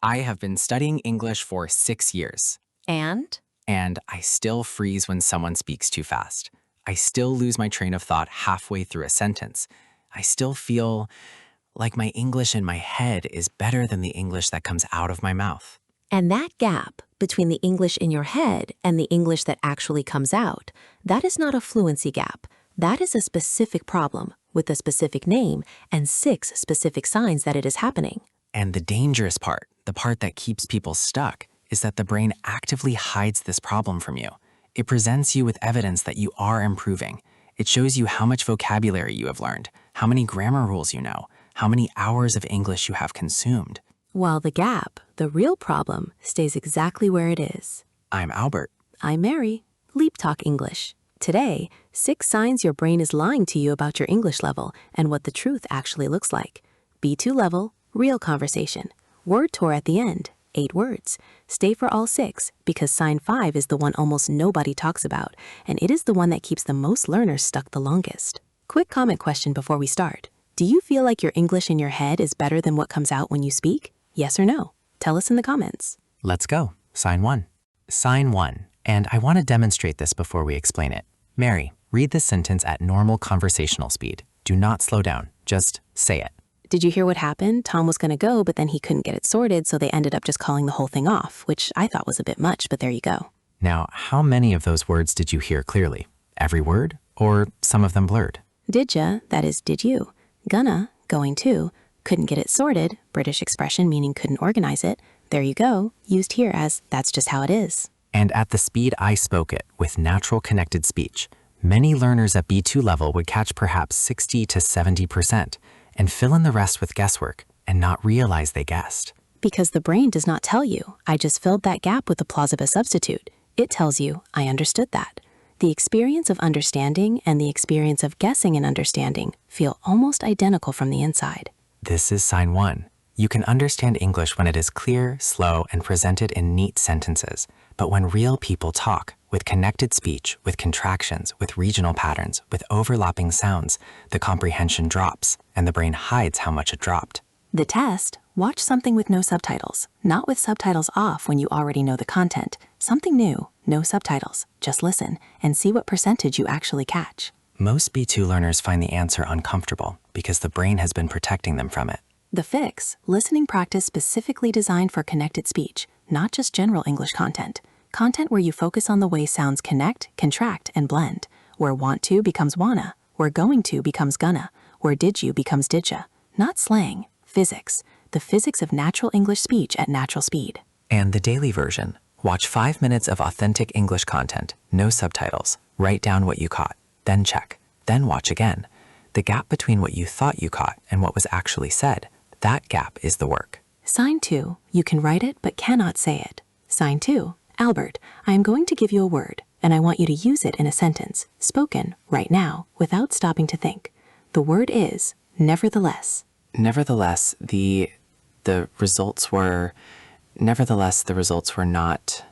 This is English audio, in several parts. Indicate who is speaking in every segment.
Speaker 1: I have been studying English for 6 years,
Speaker 2: And?
Speaker 1: and I still freeze when someone speaks too fast. I still lose my train of thought halfway through a sentence. I still feel like my English in my head is better than the English that comes out of my mouth.
Speaker 2: And that gap between the English in your head and the English that actually comes out, that is not a fluency gap. That is a specific problem with a specific name and 6 specific signs that it is happening.
Speaker 1: And the dangerous part, the part that keeps people stuck, is that the brain actively hides this problem from you. It presents you with evidence that you are improving. It shows you how much vocabulary you have learned, how many grammar rules you know, how many hours of English you have consumed.
Speaker 2: While the gap, the real problem, stays exactly where it is.
Speaker 1: I'm Albert.
Speaker 2: I'm Mary. Leap Talk English. Today, 6 signs your brain is lying to you about your English level and what the truth actually looks like. B2 level, real conversation. Word tour at the end, 8 words. Stay for all 6 because sign 5 is the one almost nobody talks about, and it is the one that keeps the most learners stuck the longest. Quick comment question before we start. Do you feel like your English in your head is better than what comes out when you speak? Yes or no? Tell us in the comments.
Speaker 1: Let's go. Sign 1. Sign 1. And I want to demonstrate this before we explain it. Mary, read this sentence at normal conversational speed. Do not slow down. Just say it.
Speaker 2: Did you hear what happened? Tom was going to go, but then he couldn't get it sorted, so they ended up just calling the whole thing off, which I thought was a bit much, but there you go.
Speaker 1: Now, how many of those words did you hear clearly? Every word? Or some of them blurred?
Speaker 2: Did ya? That is, did you? Gonna, going to. Couldn't get it sorted, British expression meaning couldn't organize it. There you go, used here as that's just how it is.
Speaker 1: And at the speed I spoke it, with natural connected speech, many learners at B2 level would catch perhaps 60 to 70% and fill in the rest with guesswork and not realize they guessed.
Speaker 2: Because the brain does not tell you, I just filled that gap with a plausible substitute. It tells you, I understood that. The experience of understanding and the experience of guessing and understanding feel almost identical from the inside.
Speaker 1: This is sign 1. You can understand English when it is clear, slow, and presented in neat sentences. But when real people talk, with connected speech, with contractions, with regional patterns, with overlapping sounds, the comprehension drops, and the brain hides how much it dropped.
Speaker 2: The test, watch something with no subtitles, not with subtitles off when you already know the content. Something new, no subtitles. Just listen and see what percentage you actually catch.
Speaker 1: Most B2 learners find the answer uncomfortable because the brain has been protecting them from it.
Speaker 2: The fix, listening practice specifically designed for connected speech, not just general English content. Content where you focus on the way sounds connect, contract, and blend. Where want to becomes wanna, where going to becomes gonna, where did you becomes didya. Not slang, physics. The physics of natural English speech at natural speed.
Speaker 1: And the daily version. Watch 5 minutes of authentic English content, no subtitles. Write down what you caught, then check, then watch again. The gap between what you thought you caught and what was actually said, that gap is the work.
Speaker 2: Sign 2, you can write it but cannot say it. Sign 2, Albert, I am going to give you a word, and I want you to use it in a sentence, spoken, right now, without stopping to think. The word is, nevertheless.
Speaker 1: Nevertheless, the results were not...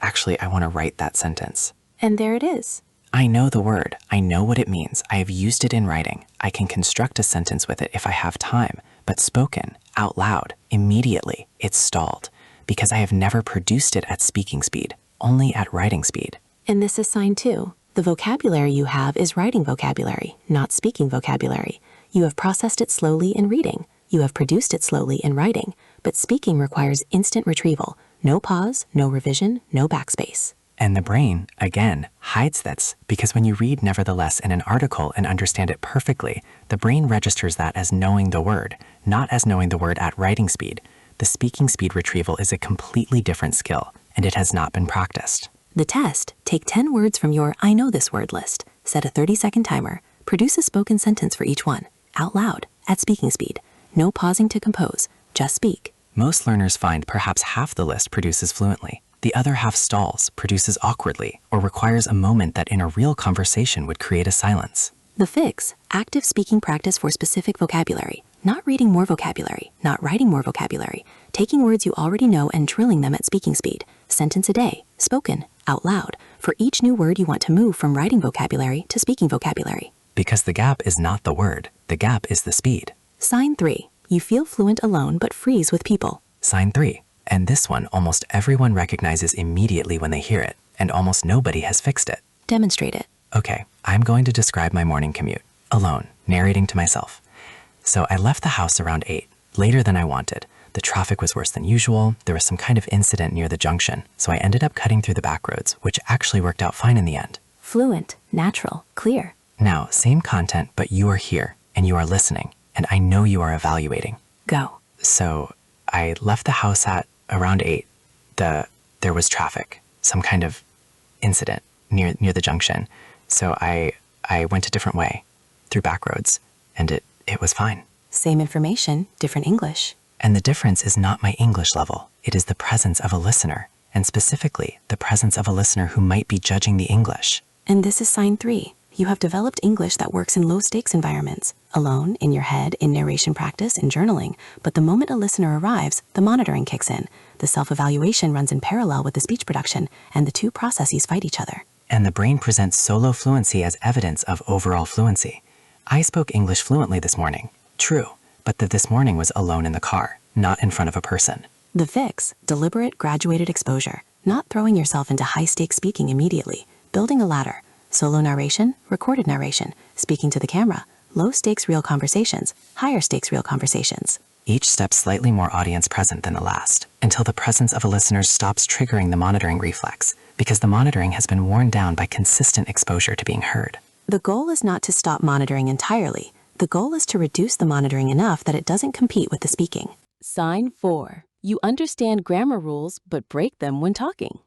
Speaker 1: Actually, I want to write that sentence.
Speaker 2: And there it is.
Speaker 1: I know the word. I know what it means. I have used it in writing. I can construct a sentence with it if I have time. But spoken, out loud, immediately, it's stalled. Because I have never produced it at speaking speed, only at writing speed.
Speaker 2: And this is sign 2. The vocabulary you have is writing vocabulary, not speaking vocabulary. You have processed it slowly in reading. You have produced it slowly in writing. But speaking requires instant retrieval. No pause, no revision, no backspace.
Speaker 1: And the brain, again, hides this because when you read nevertheless in an article and understand it perfectly, the brain registers that as knowing the word, not as knowing the word at writing speed. The speaking speed retrieval is a completely different skill, and it has not been practiced.
Speaker 2: The test, take 10 words from your I know this word list, set a 30-second timer, produce a spoken sentence for each one, out loud, at speaking speed. No pausing to compose, just speak.
Speaker 1: Most learners find perhaps half the list produces fluently. The other half stalls, produces awkwardly, or requires a moment that in a real conversation would create a silence.
Speaker 2: The fix, active speaking practice for specific vocabulary. Not reading more vocabulary, not writing more vocabulary. Taking words you already know and drilling them at speaking speed. Sentence a day, spoken, out loud, for each new word you want to move from writing vocabulary to speaking vocabulary.
Speaker 1: Because the gap is not the word, the gap is the speed.
Speaker 2: Sign 3, you feel fluent alone but freeze with people.
Speaker 1: Sign 3. And this one almost everyone recognizes immediately when they hear it, and almost nobody has fixed it.
Speaker 2: Demonstrate it.
Speaker 1: Okay, I'm going to describe my morning commute, alone, narrating to myself. So I left the house around 8, later than I wanted. The traffic was worse than usual, there was some kind of incident near the junction, so I ended up cutting through the back roads, which actually worked out fine in the end.
Speaker 2: Fluent, natural, clear.
Speaker 1: Now, same content, but you are here, and you are listening, and I know you are evaluating.
Speaker 2: Go.
Speaker 1: So I left the house at around 8. There was traffic, some kind of incident near the junction. So I went a different way, through back roads, and it was fine.
Speaker 2: Same information, different English.
Speaker 1: And the difference is not my English level. It is the presence of a listener, and specifically the presence of a listener who might be judging the English.
Speaker 2: And this is sign 3. You have developed English that works in low-stakes environments, alone, in your head, in narration practice, in journaling. But the moment a listener arrives, the monitoring kicks in. The self-evaluation runs in parallel with the speech production, and the two processes fight each other.
Speaker 1: And the brain presents solo fluency as evidence of overall fluency. I spoke English fluently this morning. True, but this morning was alone in the car, not in front of a person.
Speaker 2: The fix, deliberate, graduated exposure, not throwing yourself into high-stakes speaking immediately, building a ladder. Solo narration, recorded narration, speaking to the camera, low-stakes real conversations, higher-stakes real conversations.
Speaker 1: Each step slightly more audience present than the last, until the presence of a listener stops triggering the monitoring reflex, because the monitoring has been worn down by consistent exposure to being heard.
Speaker 2: The goal is not to stop monitoring entirely. The goal is to reduce the monitoring enough that it doesn't compete with the speaking. Sign 4. You understand grammar rules, but break them when talking.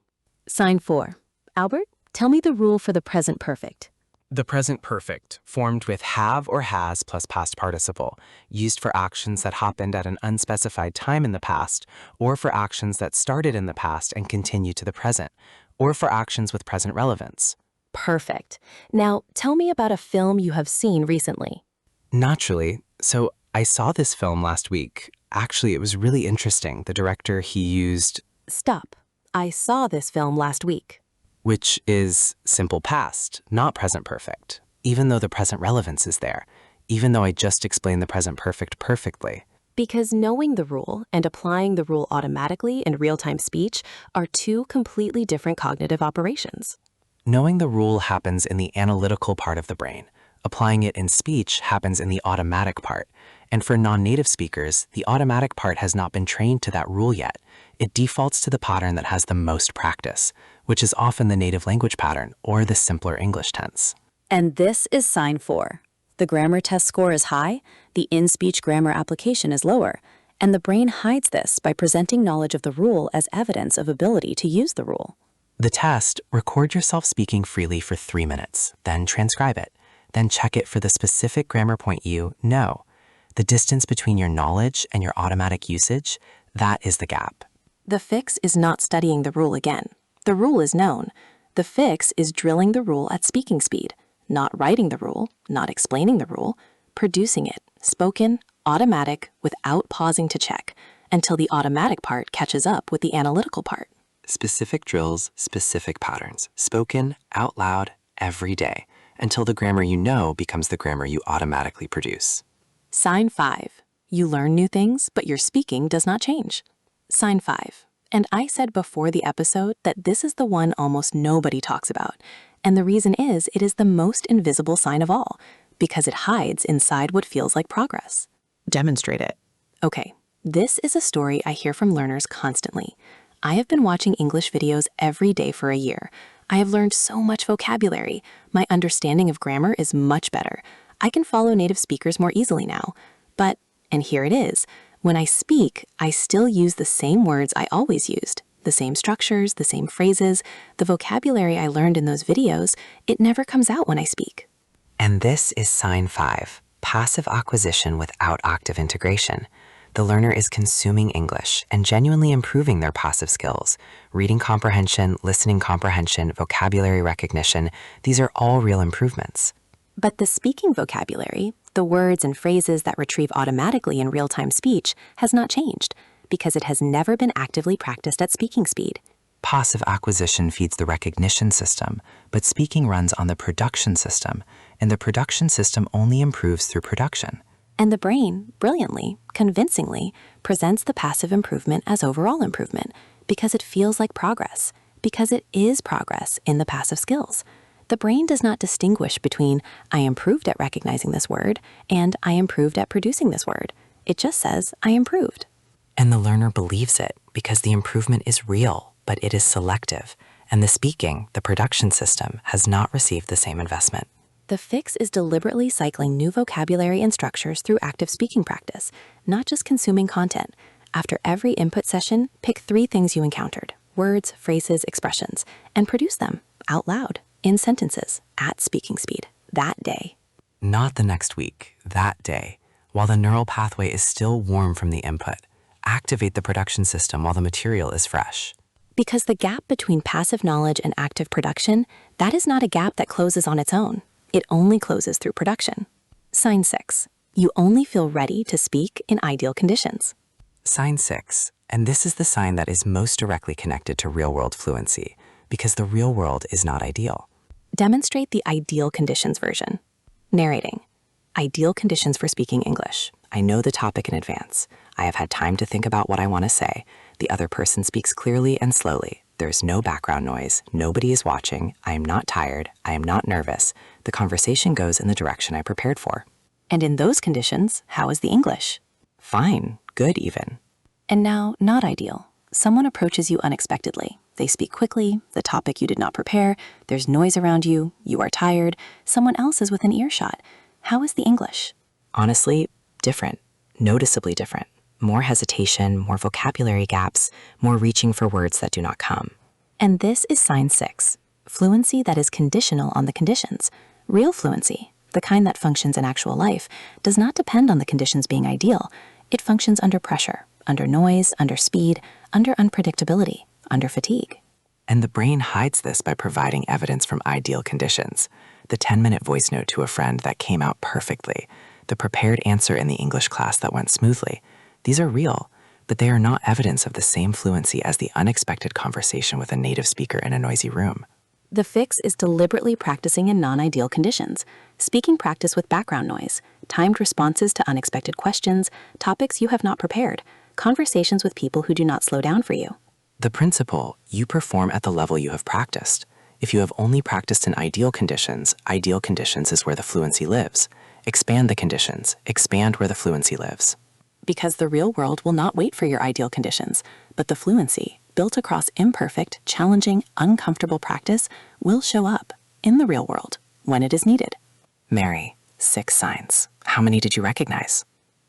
Speaker 2: Sign 4. Albert, tell me the rule for the present perfect.
Speaker 1: The present perfect, formed with have or has plus past participle, used for actions that happened at an unspecified time in the past, or for actions that started in the past and continue to the present, or for actions with present relevance.
Speaker 2: Perfect. Now, tell me about a film you have seen recently.
Speaker 1: Naturally. So I saw this film last week. Actually, it was really interesting. The director, he used...
Speaker 2: Stop. I saw this film last week.
Speaker 1: Which is simple past, not present perfect, even though the present relevance is there, even though I just explained the present perfect perfectly.
Speaker 2: Because knowing the rule and applying the rule automatically in real-time speech are two completely different cognitive operations.
Speaker 1: Knowing the rule happens in the analytical part of the brain. Applying it in speech happens in the automatic part. And for non-native speakers, the automatic part has not been trained to that rule yet. It defaults to the pattern that has the most practice, which is often the native language pattern or the simpler English tense.
Speaker 2: And this is sign 4. The grammar test score is high, the in-speech grammar application is lower, and the brain hides this by presenting knowledge of the rule as evidence of ability to use the rule.
Speaker 1: The test, record yourself speaking freely for 3 minutes, then transcribe it, then check it for the specific grammar point you know. The distance between your knowledge and your automatic usage, that is the gap.
Speaker 2: The fix is not studying the rule again. The rule is known. The fix is drilling the rule at speaking speed, not writing the rule, not explaining the rule, producing it, spoken, automatic, without pausing to check, until the automatic part catches up with the analytical part.
Speaker 1: Specific drills, specific patterns, spoken out loud every day, until the grammar you know becomes the grammar you automatically produce.
Speaker 2: Sign 5. You learn new things, but your speaking does not change. Sign 5. And I said before the episode that this is the one almost nobody talks about. And the reason is it is the most invisible sign of all, because it hides inside what feels like progress.
Speaker 3: Demonstrate it.
Speaker 2: Okay, this is a story I hear from learners constantly. I have been watching English videos every day for a year. I have learned so much vocabulary. My understanding of grammar is much better. I can follow native speakers more easily now. But, and here it is, when I speak, I still use the same words I always used, the same structures, the same phrases, the vocabulary I learned in those videos, it never comes out when I speak.
Speaker 1: And this is sign 5, passive acquisition without active integration. The learner is consuming English and genuinely improving their passive skills. Reading comprehension, listening comprehension, vocabulary recognition, these are all real improvements.
Speaker 2: But the speaking vocabulary, the words and phrases that retrieve automatically in real-time speech, has not changed because it has never been actively practiced at speaking speed.
Speaker 1: Passive acquisition feeds the recognition system, but speaking runs on the production system, and the production system only improves through production.
Speaker 2: And the brain, brilliantly, convincingly, presents the passive improvement as overall improvement because it feels like progress, because it is progress in the passive skills. The brain does not distinguish between I improved at recognizing this word and I improved at producing this word. It just says I improved.
Speaker 1: And the learner believes it because the improvement is real, but it is selective. And the speaking, the production system, has not received the same investment.
Speaker 2: The fix is deliberately cycling new vocabulary and structures through active speaking practice, not just consuming content. After every input session, pick 3 things you encountered, words, phrases, expressions, and produce them out loud, in sentences, at speaking speed, that day.
Speaker 1: Not the next week, that day. While the neural pathway is still warm from the input, activate the production system while the material is fresh.
Speaker 2: Because the gap between passive knowledge and active production, that is not a gap that closes on its own. It only closes through production. Sign 6. You only feel ready to speak in ideal conditions.
Speaker 1: Sign 6, and this is the sign that is most directly connected to real-world fluency, because the real world is not ideal.
Speaker 2: Demonstrate the ideal conditions version. Narrating. Ideal conditions for speaking English. I know the topic in advance. I have had time to think about what I want to say. The other person speaks clearly and slowly. There's no background noise. Nobody is watching. I am not tired. I am not nervous. The conversation goes in the direction I prepared for. And in those conditions, how is the English? Fine. Good even. And now, not ideal. Someone approaches you unexpectedly. They speak quickly, the topic you did not prepare, there's noise around you, you are tired, someone else is within earshot. How is the English? Honestly, different. Noticeably different. More hesitation, more vocabulary gaps, more reaching for words that do not come. And this is sign 6. Fluency that is conditional on the conditions. Real fluency, the kind that functions in actual life, does not depend on the conditions being ideal. It functions under pressure, under noise, under speed, under unpredictability, under fatigue.
Speaker 1: And the brain hides this by providing evidence from ideal conditions. The 10-minute voice note to a friend that came out perfectly, the prepared answer in the English class that went smoothly. These are real, but they are not evidence of the same fluency as the unexpected conversation with a native speaker in a noisy room.
Speaker 2: The fix is deliberately practicing in non-ideal conditions, speaking practice with background noise, timed responses to unexpected questions, topics you have not prepared, conversations with people who do not slow down for you.
Speaker 1: The principle, you perform at the level you have practiced. If you have only practiced in ideal conditions is where the fluency lives. Expand the conditions, expand where the fluency lives.
Speaker 2: Because the real world will not wait for your ideal conditions, but the fluency, built across imperfect, challenging, uncomfortable practice, will show up in the real world when it is needed.
Speaker 1: Mary, 6 signs. How many did you recognize?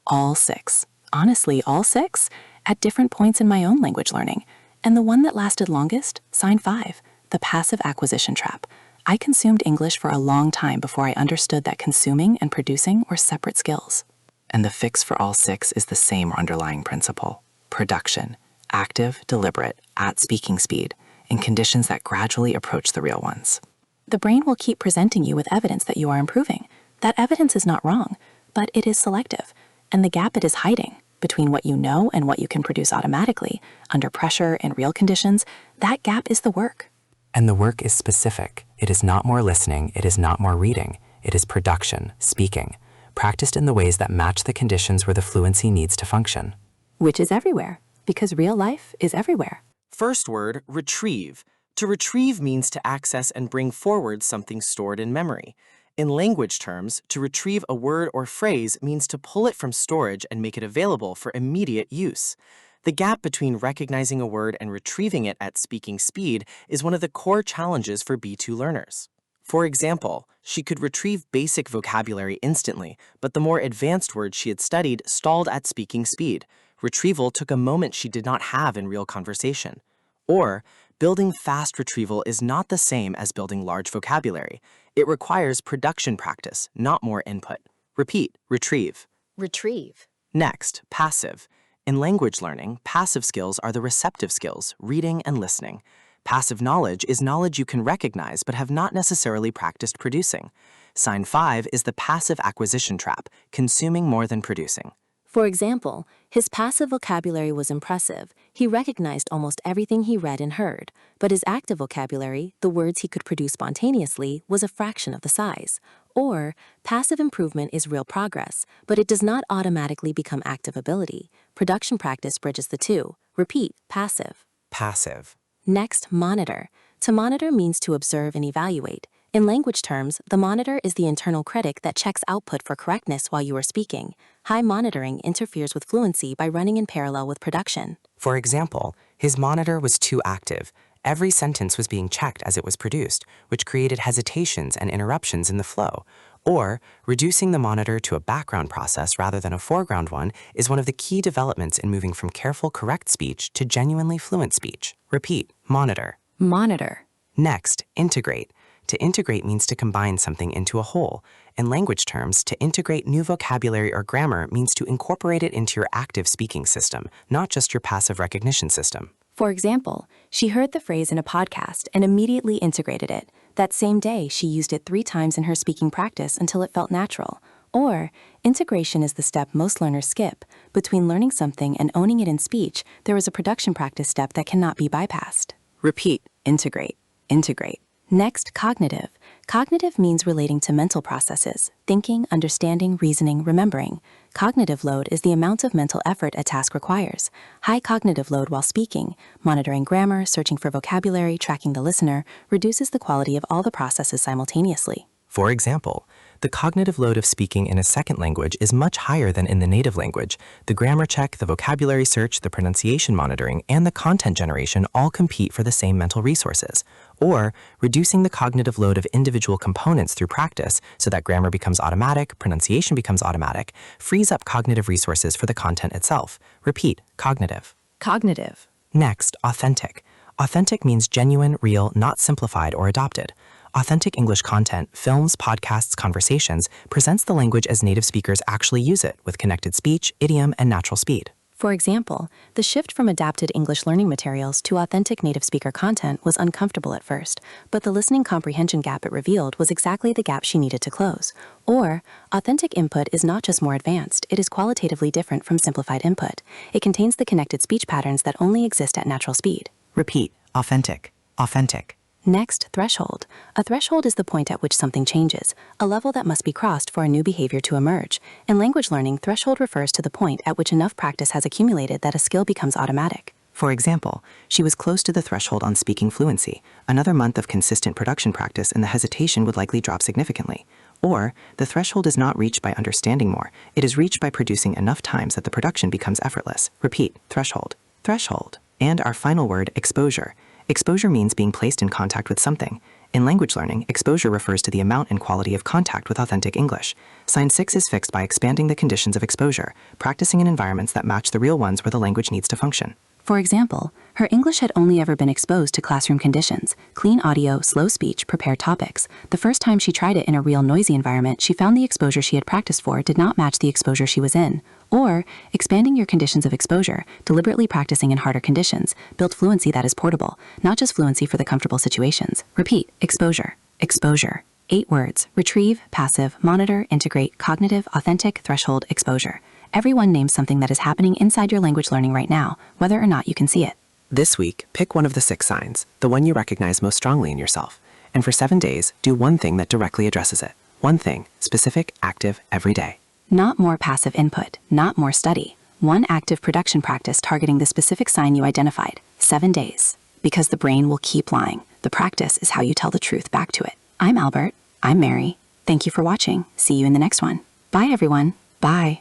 Speaker 2: All 6. Honestly, all 6, at different points in my own language learning. And the one that lasted longest, sign 5, the passive acquisition trap. I consumed English for a long time before I understood that consuming and producing were separate skills.
Speaker 1: And the fix for all 6 is the same underlying principle. Production, active, deliberate, at speaking speed, in conditions that gradually approach the real ones.
Speaker 2: The brain will keep presenting you with evidence that you are improving. That evidence is not wrong, but it is selective. And the gap it is hiding, between what you know and what you can produce automatically, under pressure in real conditions, that gap is the work.
Speaker 1: And the work is specific. It is not more listening, it is not more reading. It is production, speaking, practiced in the ways that match the conditions where the fluency needs to function.
Speaker 2: Which is everywhere, because real life is everywhere.
Speaker 3: First word, retrieve. To retrieve means to access and bring forward something stored in memory. In language terms, to retrieve a word or phrase means to pull it from storage and make it available for immediate use. The gap between recognizing a word and retrieving it at speaking speed is one of the core challenges for B2 learners. For example, she could retrieve basic vocabulary instantly, but the more advanced words she had studied stalled at speaking speed. Retrieval took a moment she did not have in real conversation. Or, building fast retrieval is not the same as building large vocabulary. It requires production practice, not more input. Repeat, retrieve.
Speaker 2: Retrieve.
Speaker 3: Next, passive. In language learning, passive skills are the receptive skills, reading and listening. Passive knowledge is knowledge you can recognize but have not necessarily practiced producing. Sign 5 is the passive acquisition trap, consuming more than producing.
Speaker 2: For example, his passive vocabulary was impressive. He recognized almost everything he read and heard, but his active vocabulary, the words he could produce spontaneously, was a fraction of the size. Or, passive improvement is real progress, but it does not automatically become active ability. Production practice bridges the two. Repeat, passive.
Speaker 1: Passive.
Speaker 2: Next, monitor. To monitor means to observe and evaluate. In language terms, the monitor is the internal critic that checks output for correctness while you are speaking. High monitoring interferes with fluency by running in parallel with production.
Speaker 1: For example, his monitor was too active. Every sentence was being checked as it was produced, which created hesitations and interruptions in the flow. Or, reducing the monitor to a background process rather than a foreground one is one of the key developments in moving from careful, correct speech to genuinely fluent speech. Repeat, monitor.
Speaker 2: Monitor.
Speaker 1: Next, integrate. To integrate means to combine something into a whole. In language terms, to integrate new vocabulary or grammar means to incorporate it into your active speaking system, not just your passive recognition system.
Speaker 2: For example, she heard the phrase in a podcast and immediately integrated it. That same day, she used it 3 times in her speaking practice until it felt natural. Or, integration is the step most learners skip. Between learning something and owning it in speech, there is a production practice step that cannot be bypassed. Repeat, integrate, integrate. Next, cognitive. Cognitive means relating to mental processes, thinking, understanding, reasoning, remembering. Cognitive load is the amount of mental effort a task requires. High cognitive load while speaking, monitoring grammar, searching for vocabulary, tracking the listener, reduces the quality of all the processes simultaneously.
Speaker 1: For example, the cognitive load of speaking in a second language is much higher than in the native language. The grammar check, the vocabulary search, the pronunciation monitoring, and the content generation all compete for the same mental resources. Or, reducing the cognitive load of individual components through practice so that grammar becomes automatic, pronunciation becomes automatic, frees up cognitive resources for the content itself. Repeat, cognitive.
Speaker 2: Cognitive.
Speaker 1: Next, authentic. Authentic means genuine, real, not simplified or adopted. Authentic English content, films, podcasts, conversations, presents the language as native speakers actually use it, with connected speech, idiom, and natural speed.
Speaker 2: For example, the shift from adapted English learning materials to authentic native speaker content was uncomfortable at first, but the listening comprehension gap it revealed was exactly the gap she needed to close. Or, authentic input is not just more advanced, it is qualitatively different from simplified input. It contains the connected speech patterns that only exist at natural speed.
Speaker 1: Repeat, authentic, authentic.
Speaker 2: Next, threshold. A threshold is the point at which something changes, a level that must be crossed for a new behavior to emerge. In language learning, threshold refers to the point at which enough practice has accumulated that a skill becomes automatic.
Speaker 1: For example, she was close to the threshold on speaking fluency. Another month of consistent production practice and the hesitation would likely drop significantly. Or, the threshold is not reached by understanding more. It is reached by producing enough times that the production becomes effortless. Repeat, threshold, threshold. And our final word, exposure. Exposure means being placed in contact with something. In language learning, exposure refers to the amount and quality of contact with authentic English. Sign 6 is fixed by expanding the conditions of exposure, practicing in environments that match the real ones where the language needs to function.
Speaker 2: For example, her English had only ever been exposed to classroom conditions, clean audio, slow speech, prepared topics. The first time she tried it in a real noisy environment, she found the exposure she had practiced for did not match the exposure she was in. Or, expanding your conditions of exposure, deliberately practicing in harder conditions, built fluency that is portable, not just fluency for the comfortable situations. Repeat, exposure, exposure. 8 words, retrieve, passive, monitor, integrate, cognitive, authentic, threshold, exposure. Everyone names something that is happening inside your language learning right now, whether or not you can see it.
Speaker 1: This week, pick one of the 6 signs, the one you recognize most strongly in yourself. And for 7 days, do one thing that directly addresses it. One thing, specific, active, every day.
Speaker 2: Not more passive input, not more study. One active production practice targeting the specific sign you identified. 7 days. Because the brain will keep lying. The practice is how you tell the truth back to it. I'm Albert. I'm Mary. Thank you for watching. See you in the next one. Bye, everyone. Bye.